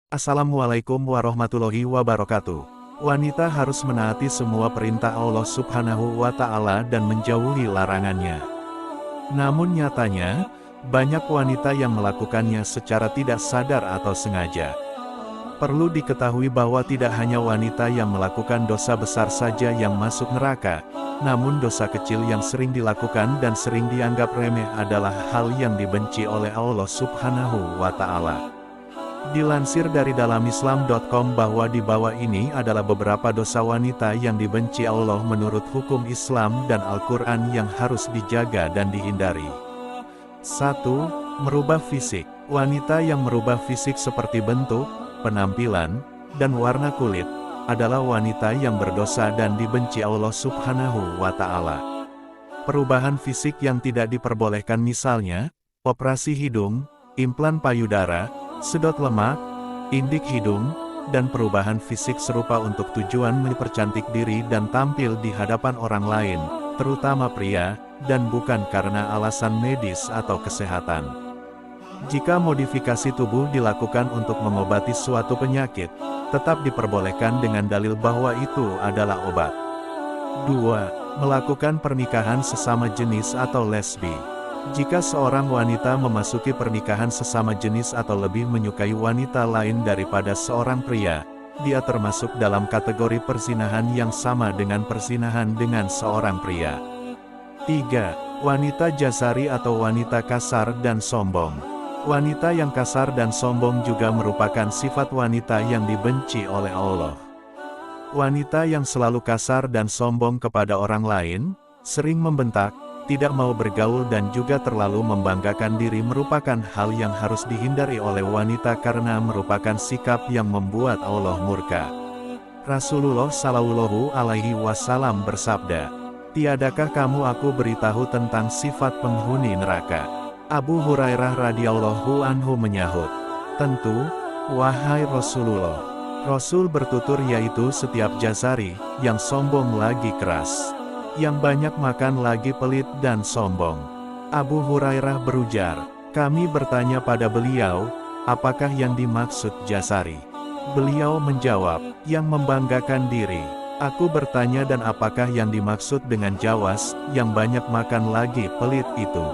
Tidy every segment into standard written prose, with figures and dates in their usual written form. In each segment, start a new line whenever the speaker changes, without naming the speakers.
Assalamualaikum warahmatullahi wabarakatuh. Wanita harus menaati semua perintah Allah Subhanahu wa Ta'ala dan menjauhi larangannya. Namun nyatanya, banyak wanita yang melakukannya secara tidak sadar atau sengaja. Perlu diketahui bahwa tidak hanya wanita yang melakukan dosa besar saja yang masuk neraka, namun dosa kecil yang sering dilakukan dan sering dianggap remeh adalah hal yang dibenci oleh Allah Subhanahu wa Ta'ala. Dilansir dari dalamislam.com bahwa di bawah ini adalah beberapa dosa wanita yang dibenci Allah menurut hukum Islam dan Al-Quran yang harus dijaga dan dihindari. 1. Merubah fisik. Wanita yang merubah fisik seperti bentuk, penampilan, dan warna kulit, adalah wanita yang berdosa dan dibenci Allah Subhanahu wa Ta'ala. Perubahan fisik yang tidak diperbolehkan misalnya, operasi hidung, implan payudara, sedot lemak, indik hidung, dan perubahan fisik serupa untuk tujuan mempercantik diri dan tampil di hadapan orang lain, terutama pria, dan bukan karena alasan medis atau kesehatan. Jika modifikasi tubuh dilakukan untuk mengobati suatu penyakit, tetap diperbolehkan dengan dalil bahwa itu adalah obat. 2. Melakukan pernikahan sesama jenis atau lesbi. Jika seorang wanita memasuki pernikahan sesama jenis atau lebih menyukai wanita lain daripada seorang pria, dia termasuk dalam kategori perzinahan yang sama dengan perzinahan dengan seorang pria. 3. Wanita jasari atau wanita kasar dan sombong. Wanita yang kasar dan sombong juga merupakan sifat wanita yang dibenci oleh Allah. Wanita yang selalu kasar dan sombong kepada orang lain, sering membentak, tidak mau bergaul dan juga terlalu membanggakan diri merupakan hal yang harus dihindari oleh wanita karena merupakan sikap yang membuat Allah murka. Rasulullah Shallallahu Alaihi Wasallam bersabda, "Tiadakah kamu aku beritahu tentang sifat penghuni neraka?" Abu Hurairah radhiyallahu anhu menyahut, "Tentu, wahai Rasulullah." Rasul bertutur yaitu setiap jasari, yang sombong lagi keras, yang banyak makan lagi pelit dan sombong. Abu Hurairah berujar, kami bertanya pada beliau, apakah yang dimaksud jasari? Beliau menjawab, yang membanggakan diri. Aku bertanya dan apakah yang dimaksud dengan jawas, yang banyak makan lagi pelit itu?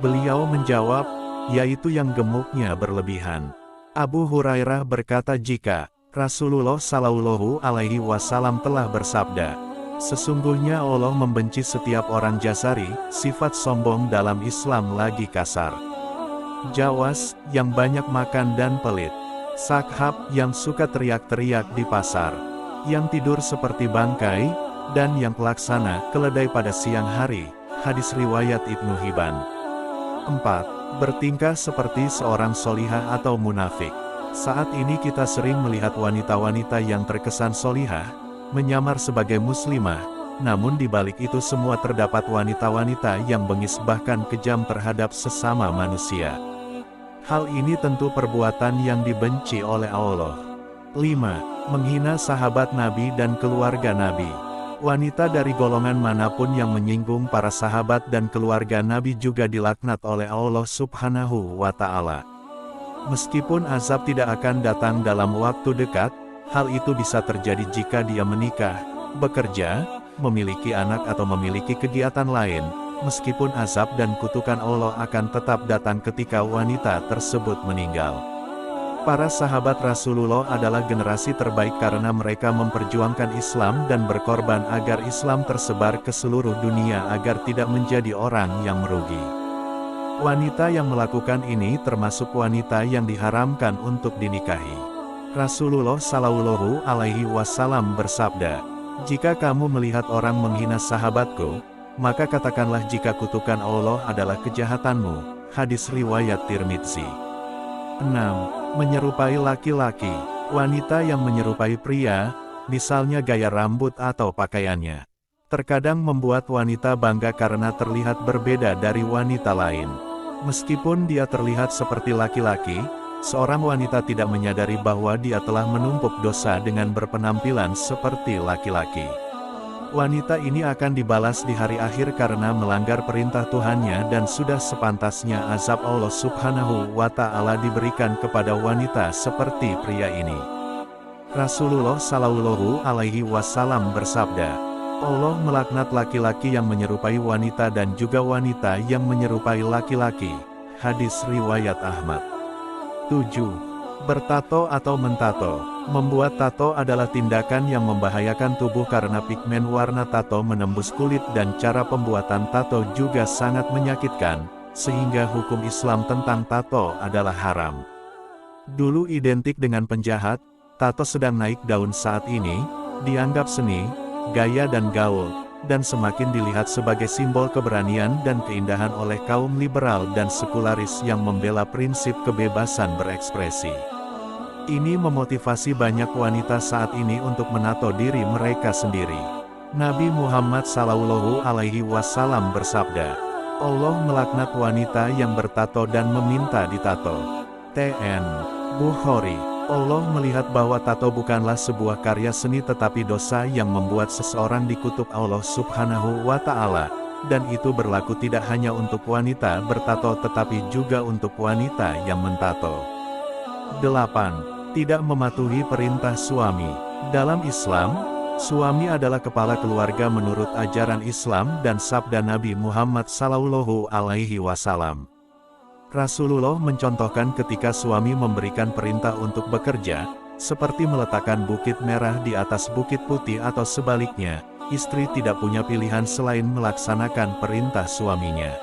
Beliau menjawab, yaitu yang gemuknya berlebihan. Abu Hurairah berkata jika Rasulullah Shallallahu Alaihi Wasallam telah bersabda, sesungguhnya Allah membenci setiap orang jasari, sifat sombong dalam Islam lagi kasar. Jawas, yang banyak makan dan pelit. Sakhab, yang suka teriak-teriak di pasar. Yang tidur seperti bangkai, dan yang pelaksana keledai pada siang hari. Hadis riwayat Ibnu Hibban. 4. Bertingkah seperti seorang solihah atau munafik. Saat ini kita sering melihat wanita-wanita yang terkesan solihah, menyamar sebagai muslimah, namun di balik itu semua terdapat wanita-wanita yang bengis bahkan kejam terhadap sesama manusia. Hal ini tentu perbuatan yang dibenci oleh Allah. 5. Menghina sahabat Nabi dan keluarga Nabi. Wanita dari golongan manapun yang menyinggung para sahabat dan keluarga Nabi juga dilaknat oleh Allah Subhanahu wa Ta'ala. Meskipun azab tidak akan datang dalam waktu dekat, hal itu bisa terjadi jika dia menikah, bekerja, memiliki anak atau memiliki kegiatan lain, meskipun azab dan kutukan Allah akan tetap datang ketika wanita tersebut meninggal. Para sahabat Rasulullah adalah generasi terbaik karena mereka memperjuangkan Islam dan berkorban agar Islam tersebar ke seluruh dunia agar tidak menjadi orang yang merugi. Wanita yang melakukan ini termasuk wanita yang diharamkan untuk dinikahi. Rasulullah Shallallahu Alaihi Wasallam bersabda, jika kamu melihat orang menghina sahabatku, maka katakanlah jika kutukan Allah adalah kejahatanmu. Hadis riwayat Tirmidzi. 6. Menyerupai laki-laki. Wanita yang menyerupai pria, misalnya gaya rambut atau pakaiannya, terkadang membuat wanita bangga karena terlihat berbeda dari wanita lain. Meskipun dia terlihat seperti laki-laki, seorang wanita tidak menyadari bahwa dia telah menumpuk dosa dengan berpenampilan seperti laki-laki. Wanita ini akan dibalas di hari akhir karena melanggar perintah Tuhannya dan sudah sepantasnya azab Allah Subhanahu wa Ta'ala diberikan kepada wanita seperti pria ini. Rasulullah Shallallahu Alaihi Wasallam bersabda, Allah melaknat laki-laki yang menyerupai wanita dan juga wanita yang menyerupai laki-laki. Hadis riwayat Ahmad. 7. Bertato atau mentato. Membuat tato adalah tindakan yang membahayakan tubuh karena pigmen warna tato menembus kulit dan cara pembuatan tato juga sangat menyakitkan, sehingga hukum Islam tentang tato adalah haram. Dulu identik dengan penjahat, tato sedang naik daun saat ini, dianggap seni, gaya dan gaul, dan semakin dilihat sebagai simbol keberanian dan keindahan oleh kaum liberal dan sekularis yang membela prinsip kebebasan berekspresi. Ini memotivasi banyak wanita saat ini untuk menato diri mereka sendiri. Nabi Muhammad Sallallahu Alaihi Wasallam bersabda, Allah melaknat wanita yang bertato dan meminta ditato. T.N. Bukhari. Allah melihat bahwa tato bukanlah sebuah karya seni tetapi dosa yang membuat seseorang dikutuk Allah Subhanahu wa Ta'ala, dan itu berlaku tidak hanya untuk wanita bertato tetapi juga untuk wanita yang mentato. 8. Tidak mematuhi perintah suami. Dalam Islam, suami adalah kepala keluarga menurut ajaran Islam dan sabda Nabi Muhammad Sallallahu Alaihi Wasallam. Rasulullah mencontohkan ketika suami memberikan perintah untuk bekerja, seperti meletakkan bukit merah di atas bukit putih atau sebaliknya, istri tidak punya pilihan selain melaksanakan perintah suaminya.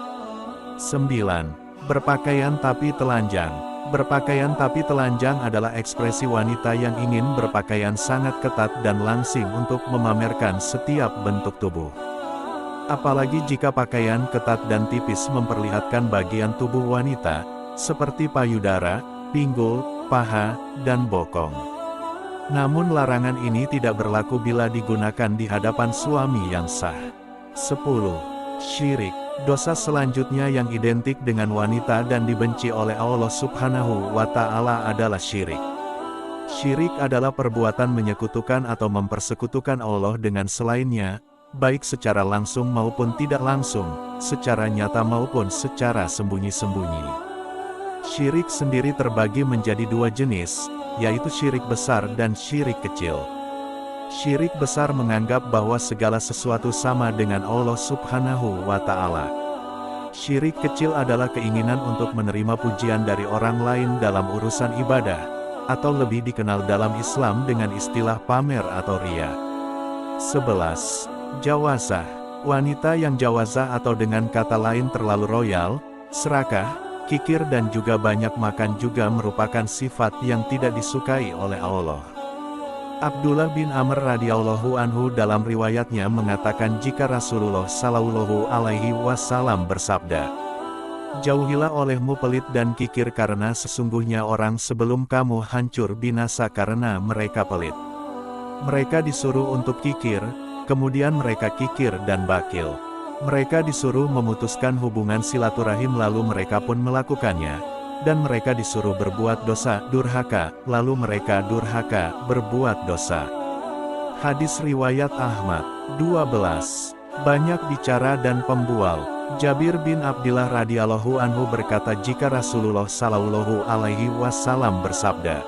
9. Berpakaian tapi telanjang. Berpakaian tapi telanjang adalah ekspresi wanita yang ingin berpakaian sangat ketat dan langsing untuk memamerkan setiap bentuk tubuh. Apalagi jika pakaian ketat dan tipis memperlihatkan bagian tubuh wanita, seperti payudara, pinggul, paha, dan bokong. Namun larangan ini tidak berlaku bila digunakan di hadapan suami yang sah. 10. Syirik. Dosa selanjutnya yang identik dengan wanita dan dibenci oleh Allah Subhanahu wa Ta'ala adalah syirik. Syirik adalah perbuatan menyekutukan atau mempersekutukan Allah dengan selainnya, baik secara langsung maupun tidak langsung, secara nyata maupun secara sembunyi-sembunyi. Syirik sendiri terbagi menjadi dua jenis, yaitu syirik besar dan syirik kecil. Syirik besar menganggap bahwa segala sesuatu sama dengan Allah Subhanahu wa Ta'ala. Syirik kecil adalah keinginan untuk menerima pujian dari orang lain dalam urusan ibadah, atau lebih dikenal dalam Islam dengan istilah pamer atau riya. 11. Jawazah. Wanita yang jawazah atau dengan kata lain terlalu royal, serakah, kikir dan juga banyak makan juga merupakan sifat yang tidak disukai oleh Allah. Abdullah bin Amr radhiyallahu anhu dalam riwayatnya mengatakan jika Rasulullah Shallallahu Alaihi Wasallam bersabda, jauhilah olehmu pelit dan kikir karena sesungguhnya orang sebelum kamu hancur binasa karena mereka pelit. Mereka disuruh untuk kikir, kemudian mereka kikir dan bakil. Mereka disuruh memutuskan hubungan silaturahim lalu mereka pun melakukannya. Dan mereka disuruh berbuat dosa, durhaka, lalu mereka durhaka, berbuat dosa. Hadis riwayat Ahmad. 12. Banyak bicara dan pembual. Jabir bin Abdillah radhiyallahu anhu berkata jika Rasulullah Shallallahu Alaihi Wasallam bersabda,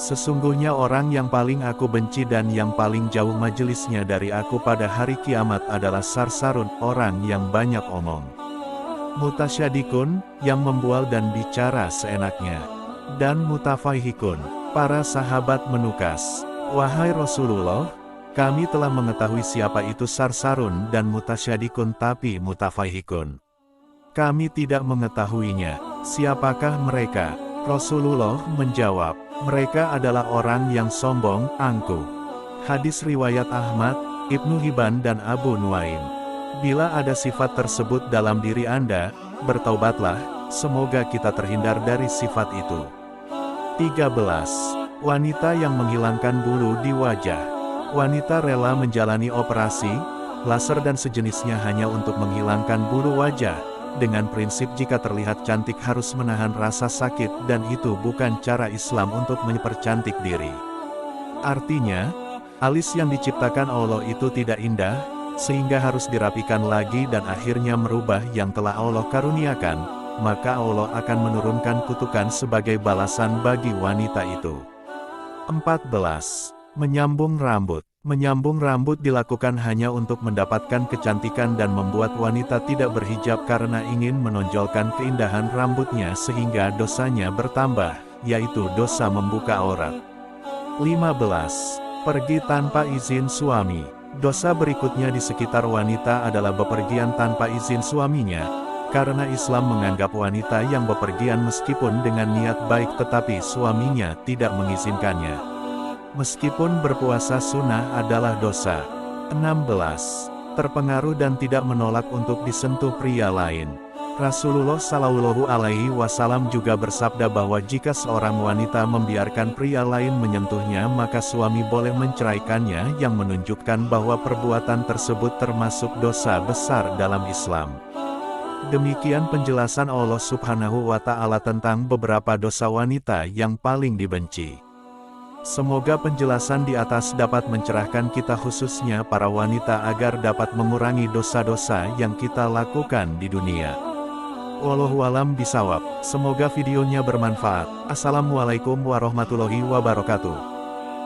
sesungguhnya orang yang paling aku benci dan yang paling jauh majelisnya dari aku pada hari kiamat adalah sarsarun, orang yang banyak omong. Mutasyadikun, yang membual dan bicara seenaknya. Dan mutafahikun, para sahabat menukas, wahai Rasulullah, kami telah mengetahui siapa itu sarsarun dan mutasyadikun tapi mutafahikun. Kami tidak mengetahuinya, siapakah mereka? Rasulullah menjawab, mereka adalah orang yang sombong, angkuh. Hadis riwayat Ahmad, Ibnu Hibban dan Abu Nuaim. Bila ada sifat tersebut dalam diri Anda, bertaubatlah, semoga kita terhindar dari sifat itu. 13. Wanita yang menghilangkan bulu di wajah. Wanita rela menjalani operasi, laser dan sejenisnya hanya untuk menghilangkan bulu wajah, dengan prinsip jika terlihat cantik harus menahan rasa sakit dan itu bukan cara Islam untuk mempercantik diri. Artinya, Alis yang diciptakan Allah itu tidak indah, sehingga harus dirapikan lagi dan akhirnya merubah yang telah Allah karuniakan, maka Allah akan menurunkan kutukan sebagai balasan bagi wanita itu. 14. Menyambung rambut. Menyambung rambut dilakukan hanya untuk mendapatkan kecantikan dan membuat wanita tidak berhijab karena ingin menonjolkan keindahan rambutnya sehingga dosanya bertambah, yaitu dosa membuka aurat. 15. Pergi tanpa izin suami. Dosa berikutnya di sekitar wanita adalah bepergian tanpa izin suaminya, karena Islam menganggap wanita yang bepergian meskipun dengan niat baik tetapi suaminya tidak mengizinkannya. Meskipun berpuasa sunnah adalah dosa. 16. Terpengaruh dan tidak menolak untuk disentuh pria lain. Rasulullah Shallallahu Alaihi Wasallam juga bersabda bahwa jika seorang wanita membiarkan pria lain menyentuhnya maka suami boleh menceraikannya, yang menunjukkan bahwa perbuatan tersebut termasuk dosa besar dalam Islam. Demikian penjelasan Allah Subhanahu wa Ta'ala tentang beberapa dosa wanita yang paling dibenci. Semoga penjelasan di atas dapat mencerahkan kita khususnya para wanita agar dapat mengurangi dosa-dosa yang kita lakukan di dunia. Wallahualam bisawab. Semoga videonya bermanfaat. Assalamualaikum warahmatullahi wabarakatuh.